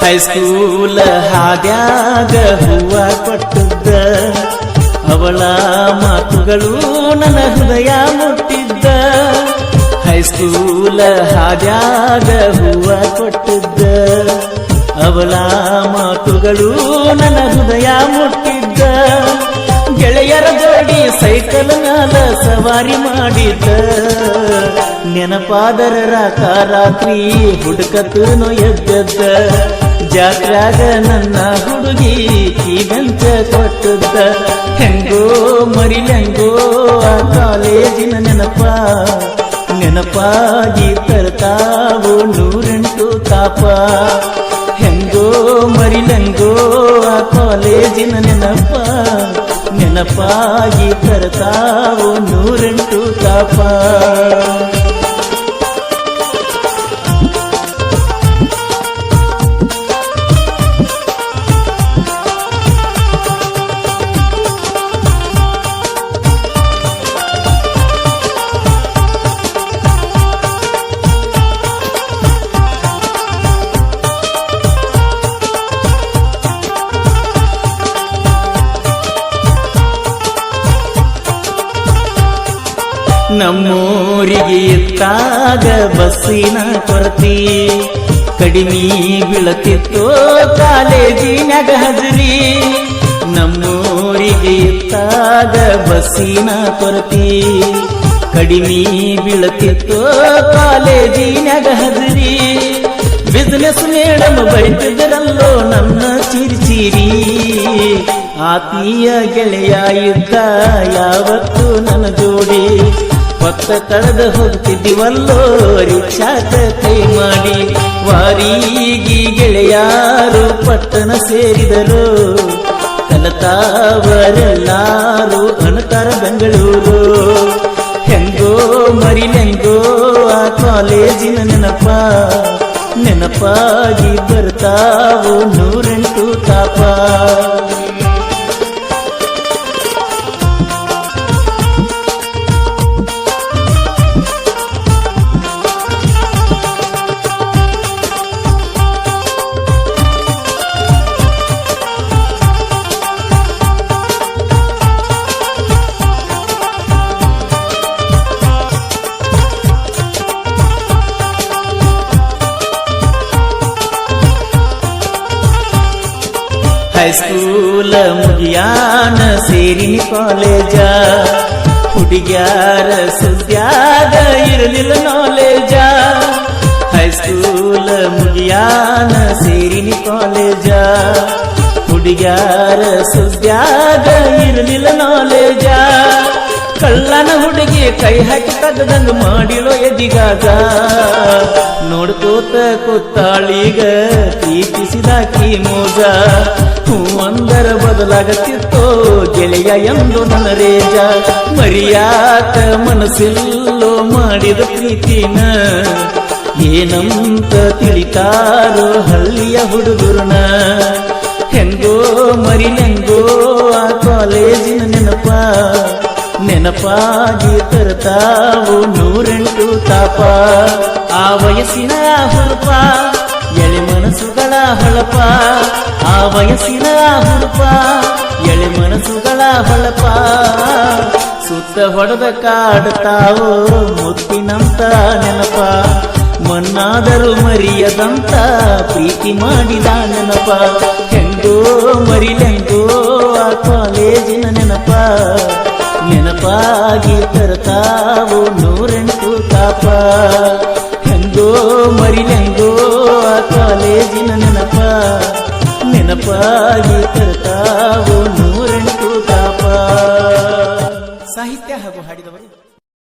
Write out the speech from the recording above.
ಹೈಸ್ಕೂಲ ಹಾದ್ಯಾಗ ಹೂವ ಕೊಟ್ಟಿದ್ದ ಅವಳ ಮಾತುಗಳು ನನ್ನ ಹೃದಯ ಮುಟ್ಟಿದ್ದ. ಹೈಸ್ಕೂಲ ಹಾದ್ಯಾಗ ಹೂವ ಕೊಟ್ಟಿದ್ದ ಅವಳ ಮಾತುಗಳು ನನ್ನ ಹೃದಯ ಮುಟ್ಟಿದ್ದ. ಗೆಳೆಯರ ಜೋಡಿ ಸೈಕಲ್ ಮ್ಯಾಲ ಸವಾರಿ ಮಾಡಿದ್ದ. ನೆನಪಾದರ ರಾತ್ರಿ ಹುಡುಕತನು ಎದ್ದದ್ದ. ಜಾತ್ರಾಗ ನನ್ನ ಹುಡುಗಿ ಕೀಗಂತ ಕೊಟ್ಟದ್ದ. ಹೆಂಗೋ ಮರಿಲೆಂಗೋ ಆ ಕಾಲೇಜಿನ ನೆನಪಾಗಿ ತರ್ತಾವು 108 ತಾಪ. ಹೆಂಗೋ ಮರಿಲೆಂಗೋ ಆ ಕಾಲೇಜಿನ ನೆನಪಾಗಿ ತರ್ತಾವು 108 ತಾಪ. ನಮ್ಮೂರಿಗೆ ಇತ್ತಾಗ ಬಸ್ಸಿನ ಕೊರತಿ ಕಡಿಮೆ ಬೀಳತಿತ್ತು ಕಾಲೇಜಿನಾಗ ಹಜರಿ. ನಮ್ಮೂರಿಗೆ ಇತ್ತಾಗ ಬಸ್ಸಿನ ಕೊರತಿ ಕಡಿಮೆ ಬೀಳತಿತ್ತು ಕಾಲೇಜಿನಾಗ ಹಜರಿ. ಬಿಸಿನೆಸ್ ಮೇಡಮ್ ಬೈತಿದ್ದರಲ್ಲೋ ನನ್ನ ಚಿರಿಚಿರಿ. ಆತ್ಮೀಯ ಗೆಳೆಯ ಇದ್ದ ಯಾವತ್ತು ನನ್ನ ಜೋಡಿ. ಹೊತ್ತ ಕಳೆದು ಹೋಗ್ತಿದ್ದೀವಲ್ಲೋ ರಿಕ್ಷಾಕ ಕೈ ಮಾಡಿ. ವಾರಿಗೆ ಗೆಳೆಯಾರು ಪಟ್ಟಣ ಸೇರಿದರು. ಕಲತಾವರೆಲ್ಲಾರು ಅಣತಾರ ಬೆಂಗಳೂರು. ಹೆಂಗೋ ಮರಿಲೆಂಗೋ ಆ ಕಾಲೇಜಿನ ನೆನಪಾಗಿ ಬರ್ತಾವು 108 ತಾಪ. ಹೈಸ್ಕೂಲ ಮುಗಿಯಾನ ಸೇರಿನಿ ಕಾಲೇಜ. ಹುಡುಗ್ಯಾರ ಸುದ್ಯಾಗ ಇರಲಿಲ್ಲ ನಾಲೇಜ. ಹೈಸ್ಕೂಲ ಮುಗಿಯಾನ ಸೇರಿನಿ ಕಾಲೇಜ. ಹುಡುಗ್ಯಾರ ಸುದ್ಯಾಗ ಇರಲಿಲ್ಲ ನಾಲೇಜ. ಕಳ್ಳನ ಹುಡುಗಿ ಕೈ ಹಾಕಿ ತಗದಂಗ ಮಾಡಿಲೋ ಎದಿಗಾಗ. ನೋಡ್ಕೋತ ಕೂತಾಳೀಗ ಪ್ರೀತಿಸಿದಾಕಿ ಮೋಜ. ಹೂವಂದರ ಬದಲಾಗತ್ತಿತ್ತೋ ಗೆಳೆಯ ಎಂದು ನನ್ನ ರೇಜ. ಮರಿಯಾತ ಮನಸ್ಸಿಲ್ಲೋ ಮಾಡಿದ ಪ್ರೀತಿನ ಏನಂತ ತಿಳಿತಾರೋ ಹಳ್ಳಿಯ ಹುಡುಗರನ. ಹೆಂಗೋ ಮರಿಲೆಂಗೋ ಆ ಕಾಲೇಜಿನ ನೆನಪಾಗಿ ತರ್ತಾವು 108 ತಾಪ. ಆ ವಯಸ್ಸಿನ ಹುರುಪ ಎಳೆ ಮನಸ್ಸುಗಳ ಹೊಳಪ. ಆ ವಯಸ್ಸಿನ ಹುರುಪ ಎಳೆ ಮನಸ್ಸುಗಳ ಹೊಳಪ. ಸುತ್ತ ಹೊಡೆದ ಕಾಡ್ತಾವೋ ಮುತ್ತಿನಂತ ನೆನಪ. ಮನ್ನಾದರೂ ಮರಿಯದಂತ ಪ್ರೀತಿ ಮಾಡಿದ ನೆನಪ. ಹೆಂಗೋ ಮರಿಲೆಂಗೋ ಆ ಕಾಲೇಜಿನ ನೆನಪಾಗಿ ತರ್ತಾವು 108 ತಾಪ. ಹೆಂಗೋ ಮರಿಲೆಂಗೋ ಆ ಕಾಲೇಜಿನ ನೆನಪಾಗಿ ತರ್ತಾವು 108 ತಾಪ. ಸಾಹಿತ್ಯ ಹಾಗೂ ಹಾಡಿದವರು